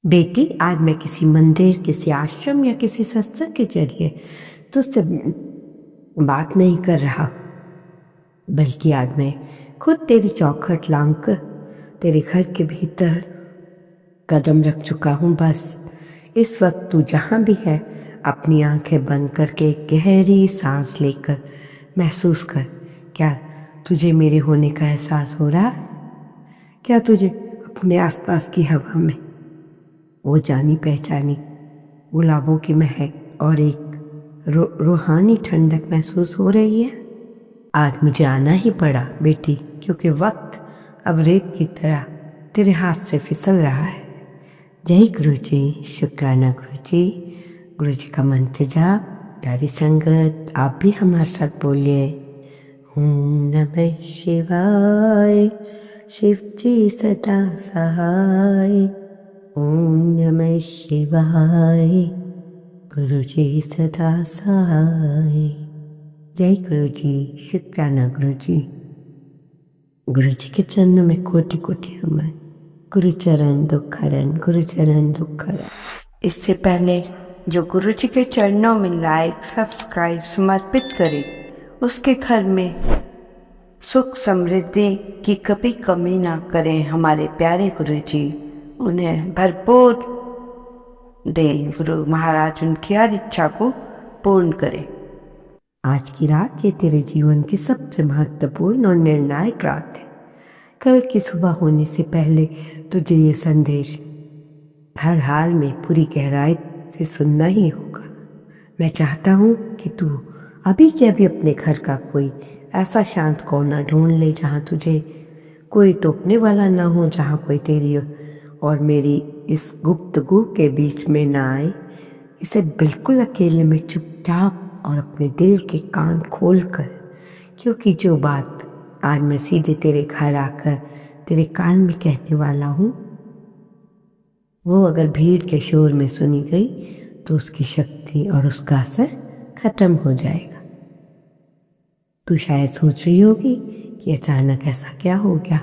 बेटी, आज मैं किसी मंदिर, किसी आश्रम या किसी सत्संग के जरिए तुझसे बात नहीं कर रहा, बल्कि आज मैं खुद तेरी चौखट लांग कर तेरे घर के भीतर कदम रख चुका हूँ। बस इस वक्त तू जहाँ भी है, अपनी आंखें बंद करके एक गहरी सांस लेकर महसूस कर। क्या तुझे मेरे होने का एहसास हो रहा है? क्या तुझे अपने आसपास की हवा में वो जानी पहचानी गुलाबों की महक और एक रूहानी ठंडक महसूस हो रही है? आज मुझे आना ही पड़ा बेटी, क्योंकि वक्त अब रेत की तरह तेरे हाथ से फिसल रहा है। जय गुरु जी, शुक्राना गुरु जी। गुरु जी का मंत्र जाप। प्यारी संगत, आप भी हमारे साथ बोलिए, ओम नमः शिवाय। शिव जी सदा सहाय। ओम नमः शिवाय। गुरु जी सदा सहाय। जय गुरु जी, शुक्राना गुरु जी। गुरु जी के चरणों में कोटि कोटि नमन। गुरु चरण दुखहरण, गुरु चरण दुखहरण। इससे पहले जो गुरु जी के चरणों में लाइक सब्सक्राइब समर्पित करे, उसके घर में सुख समृद्धि की कभी कमी ना करें हमारे प्यारे गुरु जी। उन्हें भरपूर दे गुरु महाराज, उनकी हर इच्छा को पूर्ण करें। आज की रात ये तेरे जीवन की सबसे महत्वपूर्ण और निर्णायक रात है। कल की सुबह होने से पहले तुझे ये संदेश हर हाल में पूरी गहराई से सुनना ही होगा। मैं चाहता हूँ कि तू अभी के अभी अपने घर का कोई ऐसा शांत कोना ढूंढ ले जहाँ तुझे कोई टोकने वाला ना हो, जहाँ कोई तेरी और मेरी इस गुप्तगू के बीच में ना आए। इसे बिल्कुल अकेले में चुपचाप और अपने दिल के कान खोल कर, क्योंकि जो बात आज मैं सीधे तेरे घर आकर तेरे कान में कहने वाला हूँ, वो अगर भीड़ के शोर में सुनी गई तो उसकी शक्ति और उसका असर खत्म हो जाएगा। तू शायद सोच रही होगी कि अचानक ऐसा क्या हो गया,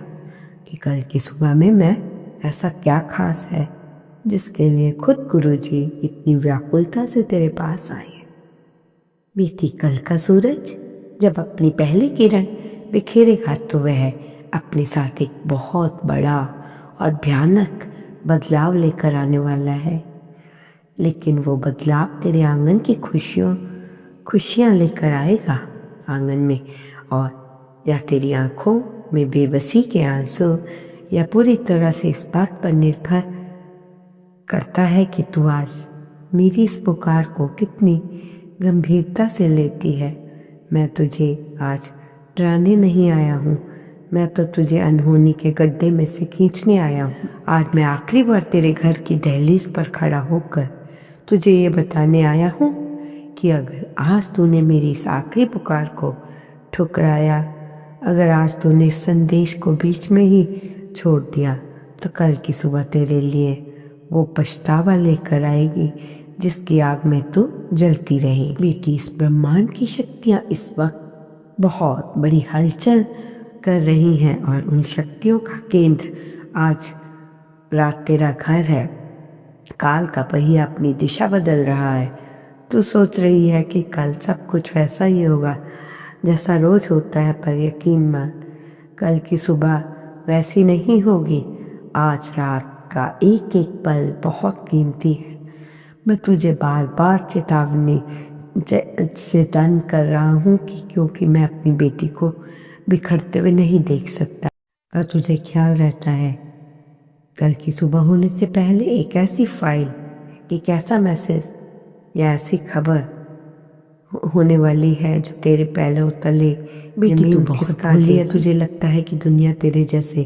कि कल की सुबह में मैं ऐसा क्या खास है जिसके लिए खुद गुरुजी इतनी व्याकुलता से तेरे पास आए। बीती कल का सूरज जब अपनी पहली किरण बिखेरेगा तो वह अपने साथ एक बहुत बड़ा और भयानक बदलाव लेकर आने वाला है। लेकिन वो बदलाव तेरे आंगन की खुशियाँ लेकर आएगा आंगन में, और या तेरी आंखों में बेबसी के आंसू, या पूरी तरह से इस बात पर निर्भर करता है कि तू आज मेरी इस पुकार को कितनी गंभीरता से लेती है। मैं तुझे आज डराने नहीं आया हूँ, मैं तो तुझे अनहोनी के गड्ढे में से खींचने आया हूँ। आज मैं आखिरी बार तेरे घर की दहलीज पर खड़ा होकर तुझे ये बताने आया हूँ कि अगर आज तूने मेरी इस आखिरी पुकार को ठुकराया, अगर आज तूने इस संदेश को बीच में ही छोड़ दिया, तो कल की सुबह तेरे लिए वो पछतावा लेकर आएगी जिसकी आग में तू जलती रहे। बेटी, इस ब्रह्मांड की शक्तियाँ इस वक्त बहुत बड़ी हलचल कर रही हैं, और उन शक्तियों का केंद्र आज रात तेरा घर है। काल का पहिया अपनी दिशा बदल रहा है। तू सोच रही है कि कल सब कुछ वैसा ही होगा जैसा रोज होता है, पर यकीन मान, कल की सुबह वैसी नहीं होगी। आज रात का एक एक पल बहुत कीमती है। मैं तुझे बार बार चेतन कर रहा हूँ कि क्योंकि मैं अपनी बेटी को बिखरते हुए नहीं देख सकता। और तुझे ख्याल रहता है कल की सुबह होने से पहले एक ऐसी फाइल, एक ऐसा मैसेज या ऐसी खबर होने वाली है जो तेरे पैरों तले बेटी तू बहुत भोली है। तुझे लगता है कि दुनिया तेरे जैसे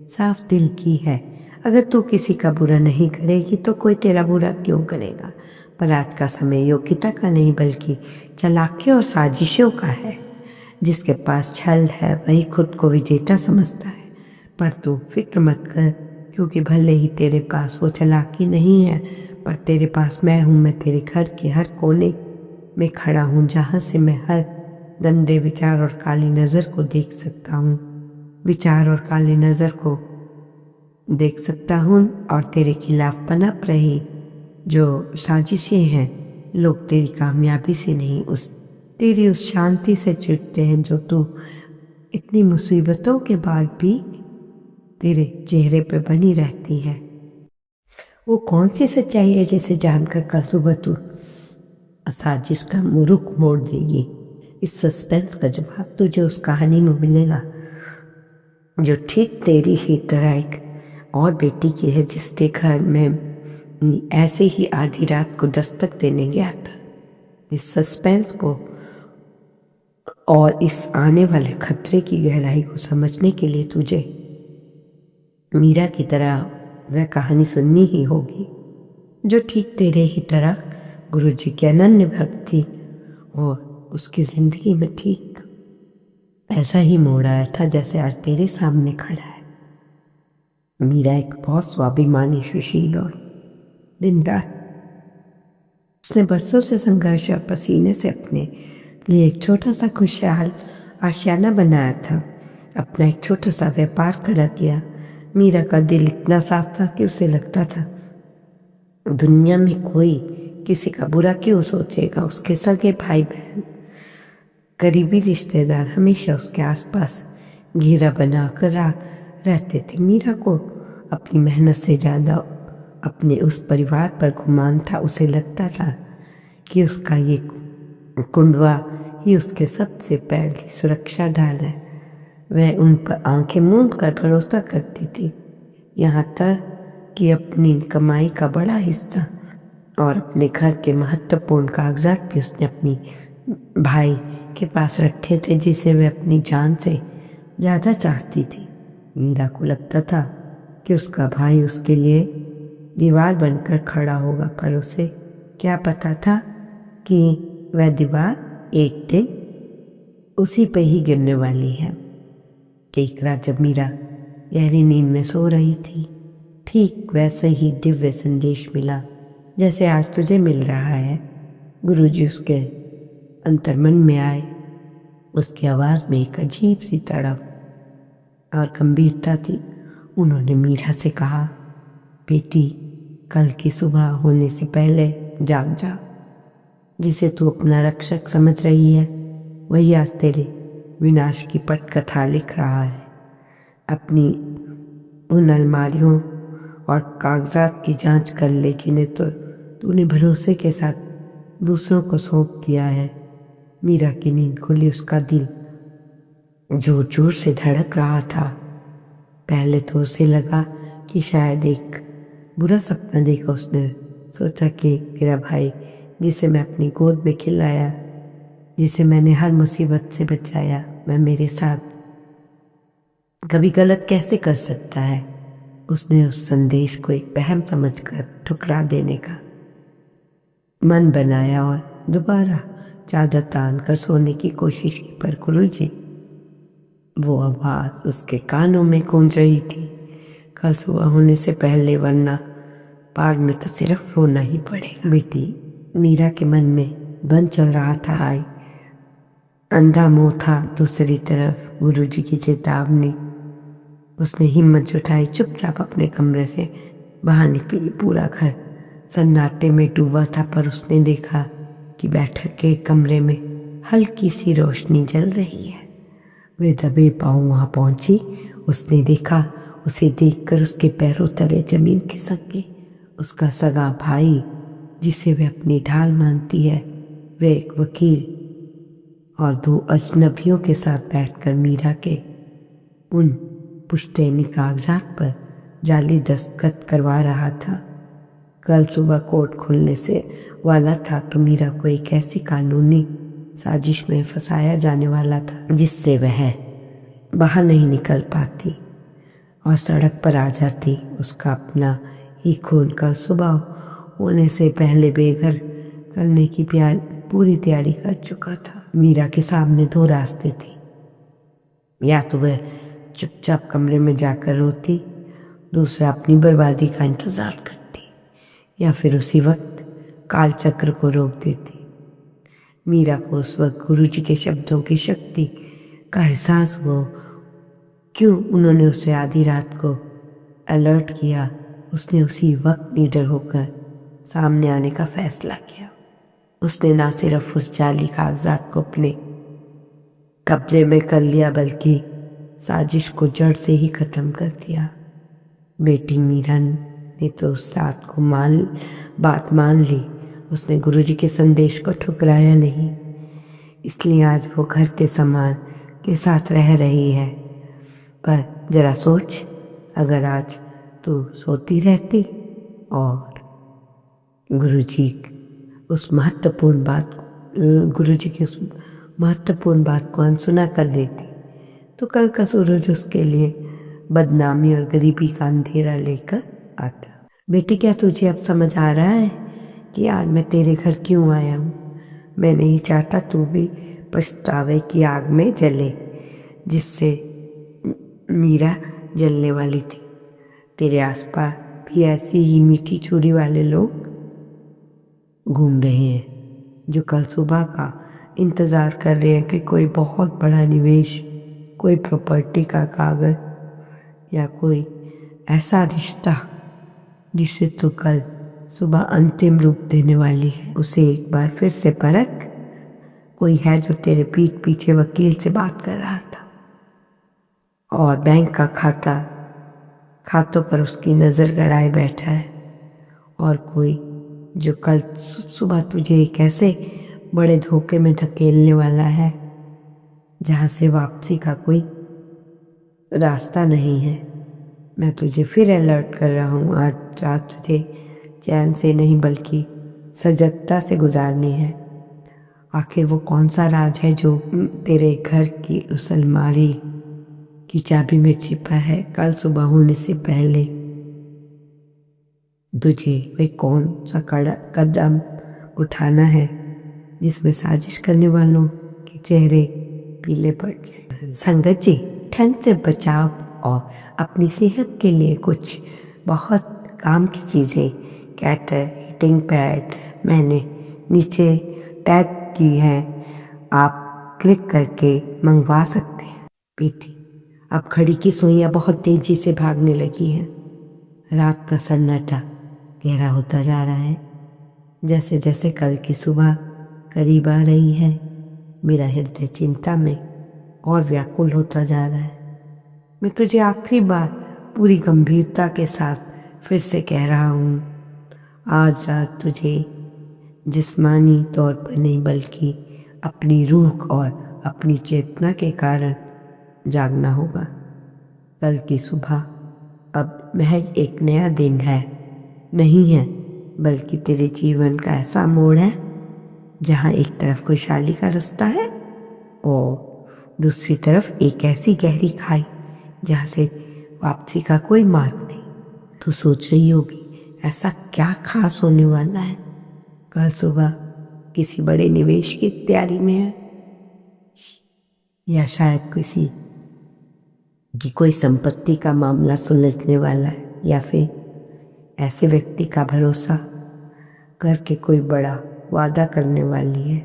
साफ दिल की है। अगर तू किसी का बुरा नहीं करेगी तो कोई तेरा बुरा क्यों करेगा। पर आज का समय योग्यता का नहीं बल्कि चालाकी और साजिशों का है। जिसके पास छल है वही खुद को विजेता समझता है। पर तू फिक्र मत कर, क्योंकि भले ही तेरे पास वो चालाकी नहीं है, पर तेरे पास मैं हूँ। मैं तेरे घर के हर कोने में खड़ा हूँ, जहाँ से मैं हर गंदे विचार और काली नज़र को देख सकता हूँ। विचार और काली नज़र को देख सकता हूँ और तेरे खिलाफ पनप रही जो साजिशें हैं, लोग तेरी कामयाबी से नहीं, तेरी उस शांति से चिढ़ते हैं जो तू इतनी मुसीबतों के बाद भी तेरे चेहरे पे बनी रहती है। वो कौन सी सच्चाई है जिसे जानकर कल सुबह तू साजिश का रुख मोड़ देगी? इस सस्पेंस का जवाब तुझे उस कहानी में मिलेगा जो ठीक तेरी ही तरह एक और बेटी की है, जिसके घर में ऐसे ही आधी रात को दस्तक देने गया था। इस सस्पेंस को और इस आने वाले खतरे की गहराई को समझने के लिए तुझे मीरा की तरह वह कहानी सुननी ही होगी जो ठीक तेरे ही तरह गुरुजी के अनन्य भक्त थी और उसकी जिंदगी में ठीक ऐसा ही मोड़ आया था जैसे आज तेरे सामने खड़ा है। मीरा एक बहुत स्वाभिमानी, सुशील और दिन रात उसने बरसों से संघर्ष और पसीने से अपने लिए एक छोटा सा खुशहाल आशियाना बनाया था, अपना एक छोटा सा व्यापार खड़ा किया। मीरा का दिल इतना साफ था कि उसे लगता था दुनिया में कोई किसी का बुरा क्यों सोचेगा। उसके सगे भाई बहन, करीबी रिश्तेदार हमेशा उसके आसपास घेरा बनाकर रहते थे। मीरा को अपनी मेहनत से ज़्यादा अपने उस परिवार पर गुमान था। उसे लगता था कि उसका ये कुंडवा ही उसके सबसे पहली सुरक्षा ढाल है। वह उन पर आंखें मूंद कर भरोसा करती थी, यहाँ तक कि अपनी कमाई का बड़ा हिस्सा और अपने घर के महत्वपूर्ण कागजात भी उसने अपनी भाई के पास रखे थे, जिसे वह अपनी जान से ज़्यादा चाहती थी। मीरा को लगता था कि उसका भाई उसके लिए दीवार बनकर खड़ा होगा, पर उसे क्या पता था कि वह दीवार एक दिन उसी पे ही गिरने वाली है। एक रात जब मीरा गहरी नींद में सो रही थी, ठीक वैसे ही दिव्य संदेश मिला जैसे आज तुझे मिल रहा है। गुरुजी उसके अंतर्मन में आए। उसकी आवाज़ में एक अजीब सी तड़प और गंभीरता थी। उन्होंने मीरा से कहा, बेटी, कल की सुबह होने से पहले जाग जा। जिसे तू अपना रक्षक समझ रही है, वही आज तेरे विनाश की पटकथा लिख रहा है। अपनी उन अलमारियों और कागजात की जांच कर ले जिन्हें तो तूने भरोसे के साथ दूसरों को सौंप दिया है। मीरा की नींद खुली। उसका दिल जोर जोर से धड़क रहा था। पहले तो उसे लगा कि शायद एक बुरा सपना देखा। उसने सोचा कि मेरा भाई, जिसे मैं अपनी गोद में खिलाया, जिसे मैंने हर मुसीबत से बचाया, वह मेरे साथ कभी गलत कैसे कर सकता है। उसने उस संदेश को एक वहम समझकर ठुकरा देने का मन बनाया और दोबारा चादर तान कर सोने की कोशिश की, पर गुरुजी, वो आवाज़ उसके कानों में गूंज रही थी, कल सुबह होने से पहले, वरना बाद में तो सिर्फ रोना ही पड़ेगा। बेटी, मीरा के मन में बंद चल रहा था। आई अंधा मुंह था। दूसरी तरफ गुरुजी की चेतावनी। उसने हिम्मत जुटाई, चुपचाप अपने कमरे से बाहर निकली। पूरा घर सन्नाटे में डूबा था, पर उसने देखा कि बैठक के कमरे में हल्की सी रोशनी जल रही है। वे दबे पाँव वहाँ पहुँची। उसने देखा, उसे देखकर उसके पैरों तले जमीन खिसक गई। उसका सगा भाई, जिसे वे अपनी ढाल मानती है, वे एक वकील और दो अजनबियों के साथ बैठकर मीरा के उन पुश्तैनी कागजात पर जाली दस्तखत करवा रहा था। कल सुबह कोर्ट खुलने से वाला था तो मीरा को एक ऐसी कानूनी साजिश में फंसाया जाने वाला था जिससे वह बाहर नहीं निकल पाती और सड़क पर आ जाती। उसका अपना ही खून कल सुबह होने से पहले बेघर करने की पूरी तैयारी कर चुका था। मीरा के सामने दो रास्ते थे, या तो वह चुपचाप कमरे में जाकर रोती, दूसरा अपनी बर्बादी का इंतजार करती, या फिर उसी वक्त काल चक्र को रोक देती। मीरा को उस वक्त गुरुजी के शब्दों की शक्ति का एहसास हुआ। क्यों उन्होंने उसे आधी रात को अलर्ट किया, उसने उसी वक्त लीडर होकर सामने आने का फैसला किया। उसने ना सिर्फ उस जाली कागजात को अपने कब्जे में कर लिया बल्कि साजिश को जड़ से ही ख़त्म कर दिया। बेटी मीरा ने तो उस रात को बात मान ली। उसने गुरुजी के संदेश को ठुकराया नहीं, इसलिए आज वो घर के सामान के साथ रह रही है। पर जरा सोच, अगर आज तू सोती रहती और गुरुजी उस महत्वपूर्ण बात गुरुजी की उस महत्वपूर्ण बात को अनसुना कर देती, तो कल का सूरज उसके लिए बदनामी और गरीबी का अंधेरा लेकर आता। बेटी, क्या तुझे अब समझ आ रहा है कि आज मैं तेरे घर क्यों आया हूँ? मैं नहीं चाहता तू भी पछतावे की आग में जले जिससे मीरा जलने वाली थी। तेरे आसपास भी ऐसी ही मीठी छुरी वाले लोग घूम रहे हैं जो कल सुबह का इंतज़ार कर रहे हैं कि कोई बहुत बड़ा निवेश, कोई प्रॉपर्टी का कागज या कोई ऐसा रिश्ता जिसे तो कल सुबह अंतिम रूप देने वाली है, उसे एक बार फिर से परख। कोई है जो तेरे पीठ पीछे वकील से बात कर रहा था और बैंक का खातों पर उसकी नज़र गड़ाए बैठा है, और कोई जो कल सुबह तुझे एक ऐसे बड़े धोखे में धकेलने वाला है जहाँ से वापसी का कोई रास्ता नहीं है। मैं तुझे फिर अलर्ट कर रहा हूँ, आज रात तुझे चैन से नहीं बल्कि सजगता से गुजारनी है। आखिर वो कौन सा राज है जो तेरे घर की उस अलमारी की चाबी में छिपा है? कल सुबह होने से पहले तुझे वे कौन सा कदम उठाना है जिसमें साजिश करने वालों के चेहरे पीले पड़ जाए? संगत जी, ठंड से बचाव और अपनी सेहत के लिए कुछ बहुत काम की चीज़ें, कैटर, हीटिंग पैड मैंने नीचे टैग की है, आप क्लिक करके मंगवा सकते हैं। बेटी, अब घड़ी की सुइयां बहुत तेजी से भागने लगी हैं। रात का सन्नाटा गहरा होता जा रहा है। जैसे जैसे कल की सुबह करीब आ रही है, मेरा हृदय चिंता में और व्याकुल होता जा रहा है। मैं तुझे आखिरी बार पूरी गंभीरता के साथ फिर से कह रहा हूँ, आज रात तुझे जिस्मानी तौर पर नहीं बल्कि अपनी रूह और अपनी चेतना के कारण जागना होगा। कल की सुबह अब महज एक नया दिन नहीं है, बल्कि तेरे जीवन का ऐसा मोड़ है जहाँ एक तरफ खुशहाली का रास्ता है और दूसरी तरफ एक ऐसी गहरी खाई जहाँ से वापसी का कोई मार्ग नहीं। तो सोच रही होगी ऐसा क्या खास होने वाला है? कल सुबह किसी बड़े निवेश की तैयारी में है, या शायद कोई संपत्ति का मामला सुलझने वाला है, या फिर ऐसे व्यक्ति का भरोसा करके कोई बड़ा वादा करने वाली है।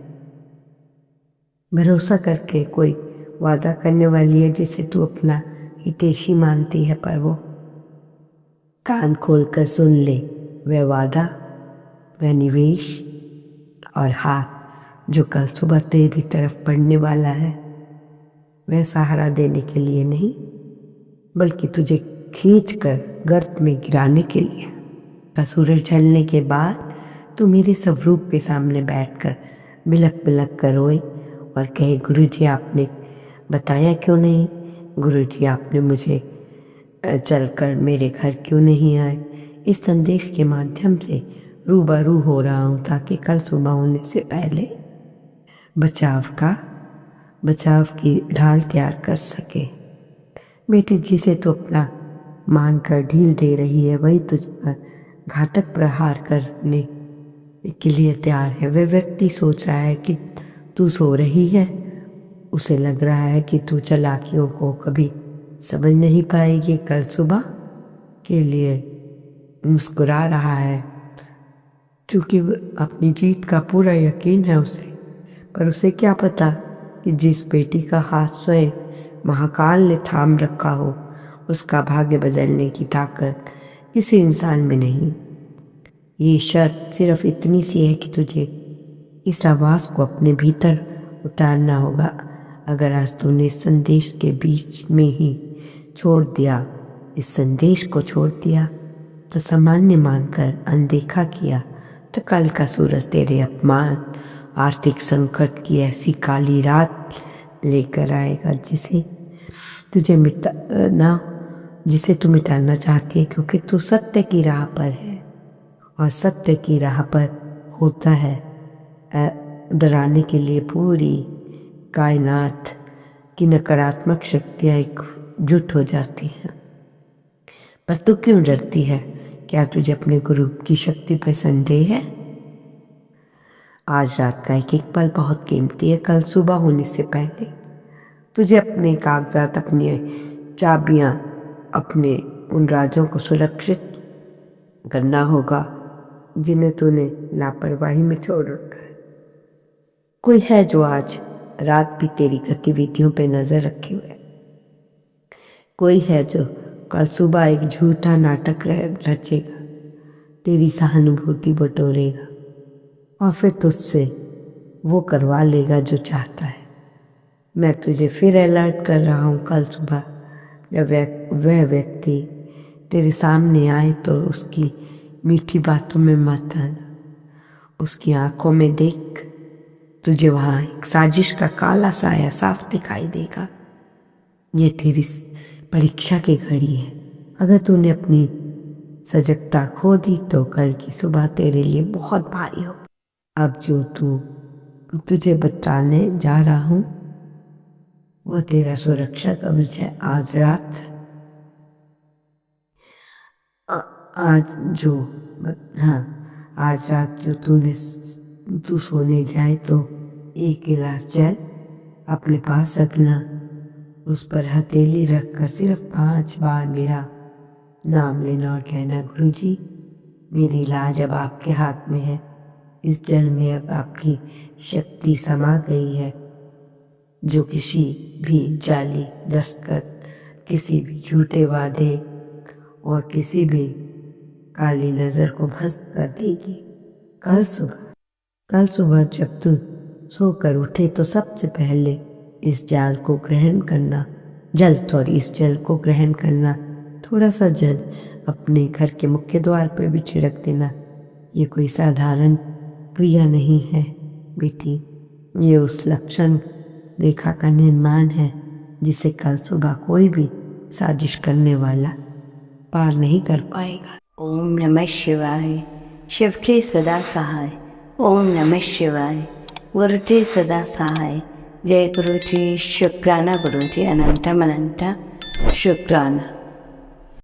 भरोसा करके कोई वादा करने वाली है जिसे तू अपना हितैषी मानती है, पर वो कान खोलकर सुन ले, वह वादा, वह निवेश और हाथ जो कल सुबह तेरी तरफ बढ़ने वाला है, वह सहारा देने के लिए नहीं बल्कि तुझे खींचकर गर्त में गिराने के लिए। सूरज ढलने के बाद तू मेरे स्वरूप के सामने बैठकर बिलक बिलक कर रोए और कहे, गुरुजी आपने बताया क्यों नहीं? गुरुजी आपने मुझे चलकर मेरे घर क्यों नहीं आए? इस संदेश के माध्यम से रूबरू हो रहा हूँ ताकि कल सुबह होने से पहले बचाव की ढाल तैयार कर सके। बेटी, जिसे तो अपना मानकर ढील दे रही है वही तुझ पर घातक प्रहार करने के लिए तैयार है। वह व्यक्ति सोच रहा है कि तू सो रही है, उसे लग रहा है कि तू चालाकियों को कभी समझ नहीं पाएगी। कल सुबह के लिए मुस्कुरा रहा है क्योंकि अपनी जीत का पूरा यकीन है उसे, पर उसे क्या पता कि जिस बेटी का हाथ स्वयं महाकाल ने थाम रखा हो उसका भाग्य बदलने की ताकत किसी इंसान में नहीं। ये शर्त सिर्फ इतनी सी है कि तुझे इस आवाज़ को अपने भीतर उतारना होगा। अगर आज तूने इस संदेश के बीच में ही छोड़ दिया, इस संदेश को छोड़ दिया, तो सामान्य मानकर अनदेखा किया, तो कल का सूरज तेरे अपमान, आर्थिक संकट की ऐसी काली रात लेकर आएगा जिसे तू मिटाना चाहती है, क्योंकि तू सत्य की राह पर है। और सत्य की राह पर होता है डराने के लिए पूरी कायनात की नकारात्मक शक्तियाँ एकजुट हो जाती हैं। पर तू क्यों डरती है? क्या तुझे अपने गुरु की शक्ति पर संदेह है? आज रात का एक एक पल बहुत कीमती है। कल सुबह होने से पहले तुझे अपने कागजात, अपनी चाबियाँ, अपने उन राजों को सुरक्षित करना होगा जिन्हें तूने लापरवाही में छोड़ रखा है। कोई है जो आज रात भी तेरी गतिविधियों पे नज़र रखे हुए है। कोई है जो कल सुबह एक झूठा नाटक रचेगा, तेरी सहानुभूति बटोरेगा और फिर तुझसे वो करवा लेगा जो चाहता है। मैं तुझे फिर अलर्ट कर रहा हूँ, कल सुबह जब वह व्यक्ति तेरे सामने आए तो उसकी मीठी बातों में मत आना। उसकी आंखों में देख, तुझे वहाँ एक साजिश का काला साया साफ दिखाई देगा। ये तेरी परीक्षा की घड़ी है। अगर तूने अपनी सजगता खो दी तो कल की सुबह तेरे लिए बहुत भारी हो। अब जो तुझे बताने जा रहा हूँ वो तेरा सुरक्षा कवच है। आज रात जो तू सोने जाए तो एक गिलास जल अपने पास रखना। उस पर हथेली रखकर सिर्फ 5 बार मेरा नाम लेना और कहना, गुरुजी मेरी इलाज अब आपके हाथ में है। इस जल में अब आपकी शक्ति समा गई है, जो किसी भी जाली दस्तखत, किसी भी झूठे वादे और किसी भी काली नज़र को भस्म कर देगी। कल सुबह जब तू सोकर उठे तो सबसे पहले इस जल को ग्रहण करना। थोड़ा सा जल अपने घर के मुख्य द्वार पर भी छिड़क देना। ये कोई साधारण क्रिया नहीं है बेटी, ये उस लक्षण रेखा का निर्माण है जिसे कल सुबह कोई भी साजिश करने वाला पार नहीं कर पाएगा। ओम नमः शिवाय। शिव के सदा सहाय। ओम नमः शिवाय। गुरु जी सदा सहाय। जय गुरु जी। शुक्राना गुरु जी, अनंतम अनंत शुक्राना।